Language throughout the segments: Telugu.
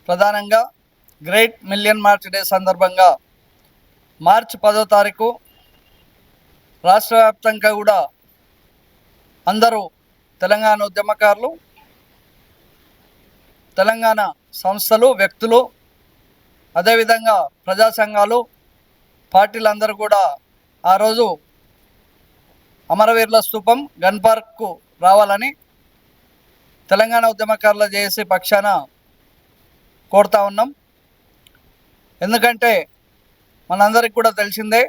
ప్రధానంగా గ్రేట్ మిలియన్ మార్చ్ డే సందర్భంగా మార్చి 10వ తారీఖు రాష్ట్ర వ్యాప్తంగా కూడా అందరూ తెలంగాణ ఉద్యమకారులు, తెలంగాణ సంస్థలు, వ్యక్తులు, అదేవిధంగా ప్రజా సంఘాలు, పార్టీలందరూ కూడా ఆ రోజు అమరవీరుల స్తూపం గన్ పార్క్కు రావాలని తెలంగాణ ఉద్యమకారుల జేఏసీ పక్షాన కోరుతా ఉన్నాం. ఎందుకంటే మనందరికి కూడా తెలిసిందే,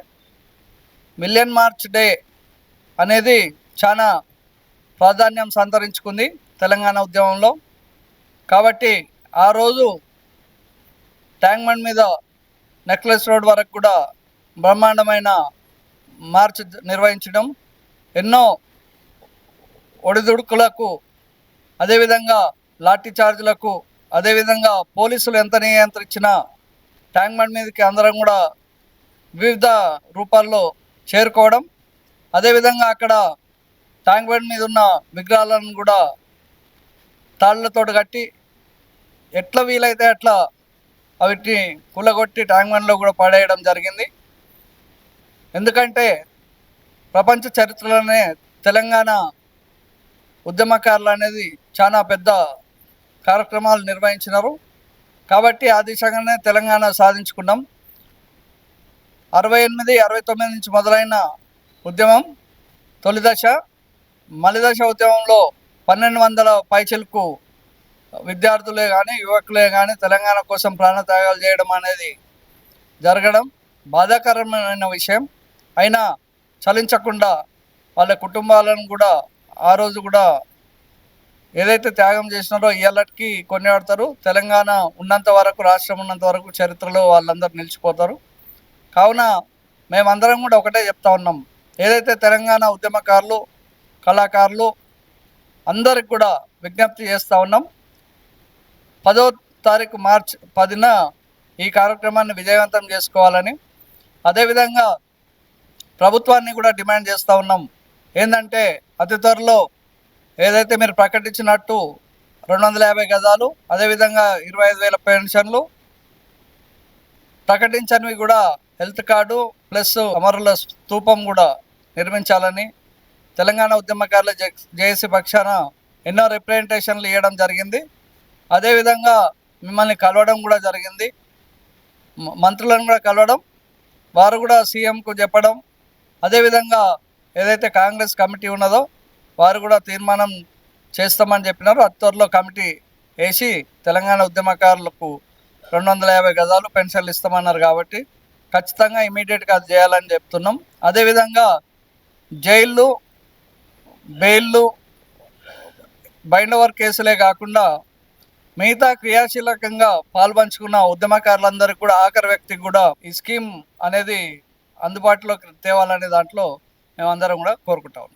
మిలియన్ మార్చ్ డే అనేది చాలా ప్రాధాన్యం సంతరించుకుంది తెలంగాణ ఉద్యమంలో. కాబట్టి ఆ రోజు ట్యాంక్ బండ్ మీద నెక్లెస్ రోడ్ వరకు కూడా బ్రహ్మాండమైన మార్చ్ నిర్వహించడం, ఎన్నో ఒడిదుడుకులకు, అదేవిధంగా లాఠీ చార్జీలకు, అదేవిధంగా పోలీసులు ఎంత నియంత్రించినా ట్యాంక్ బండ్ మీదకి అందరం కూడా వివిధ రూపాల్లో చేరుకోవడం, అదేవిధంగా అక్కడ ట్యాంక్ బండ్ మీద ఉన్న విగ్రహాలను కూడా తాళ్లతో కట్టి ఎట్లా వీలైతే అట్లా వీటిని కూలగొట్టి ట్యాంక్ బండ్లో కూడా పడేయడం జరిగింది. ఎందుకంటే ప్రపంచ చరిత్రలోనే తెలంగాణ ఉద్యమకారులు అనేది చాలా పెద్ద కార్యక్రమాలు నిర్వహించినారు. కాబట్టి ఆ దిశగానే తెలంగాణ సాధించుకున్నాం. 68, 69 నుంచి మొదలైన ఉద్యమం తొలి దశ. మలి దశ ఉద్యమంలో 1200 పైచిలకు విద్యార్థులే కానీ, యువకులే కానీ తెలంగాణ కోసం ప్రాణత్యాగాలు చేయడం అనేది జరగడం బాధాకరమైన విషయం. అయినా చలించకుండా వాళ్ళ కుటుంబాలను కూడా ఆ రోజు కూడా ఏదైతే త్యాగం చేసినారో ఇవాళకి కొనియాడతారు. తెలంగాణ ఉన్నంత వరకు, రాష్ట్రం ఉన్నంత వరకు చరిత్రలో వాళ్ళందరూ నిలిచిపోతారు. కావున మేమందరం కూడా ఒకటే చెప్తా ఉన్నాం, ఏదైతే తెలంగాణ ఉద్యమకారులు, కళాకారులు అందరికి కూడా విజ్ఞప్తి చేస్తూ ఉన్నాం, 10వ తారీఖు మార్చి 10న ఈ కార్యక్రమాన్ని విజయవంతం చేసుకోవాలని. అదేవిధంగా ప్రభుత్వాన్ని కూడా డిమాండ్ చేస్తూ ఉన్నాం, ఏంటంటే అతి త్వరలో ఏదైతే మీరు ప్రకటించినట్టు 250 గజాలు, అదేవిధంగా 25,000 పెన్షన్లు, ప్రకటించనివి కూడా హెల్త్ కార్డు ప్లస్ అమరుల స్తూపం కూడా నిర్మించాలని తెలంగాణ ఉద్యమకారుల జేఏసీ పక్షాన ఎన్నో రిప్రజెంటేషన్లు ఇవ్వడం జరిగింది. అదేవిధంగా మిమ్మల్ని కలవడం కూడా జరిగింది, మంత్రులను కూడా కలవడం, వారు కూడా సీఎంకు చెప్పడం, అదేవిధంగా ఏదైతే కాంగ్రెస్ కమిటీ ఉన్నదో వారు కూడా తీర్మానం చేస్తామని చెప్పినారు. అతి త్వరలో కమిటీ వేసి తెలంగాణ ఉద్యమకారులకు 250 గజాలు పెన్షన్లు ఇస్తామన్నారు. కాబట్టి ఖచ్చితంగా ఇమీడియట్గా అది చేయాలని చెప్తున్నాం. అదేవిధంగా జైళ్ళు, బెయిళ్ళు, బైండ్ ఓవర్ కేసులే కాకుండా మిగతా క్రియాశీలకంగా పాల్పంచుకున్న ఉద్యమకారులందరికీ కూడా, ఆఖరి వ్యక్తికి కూడా ఈ స్కీమ్ అనేది అందుబాటులోకి తేవాలనే దాంట్లో మేమందరం కూడా కోరుకుంటాం.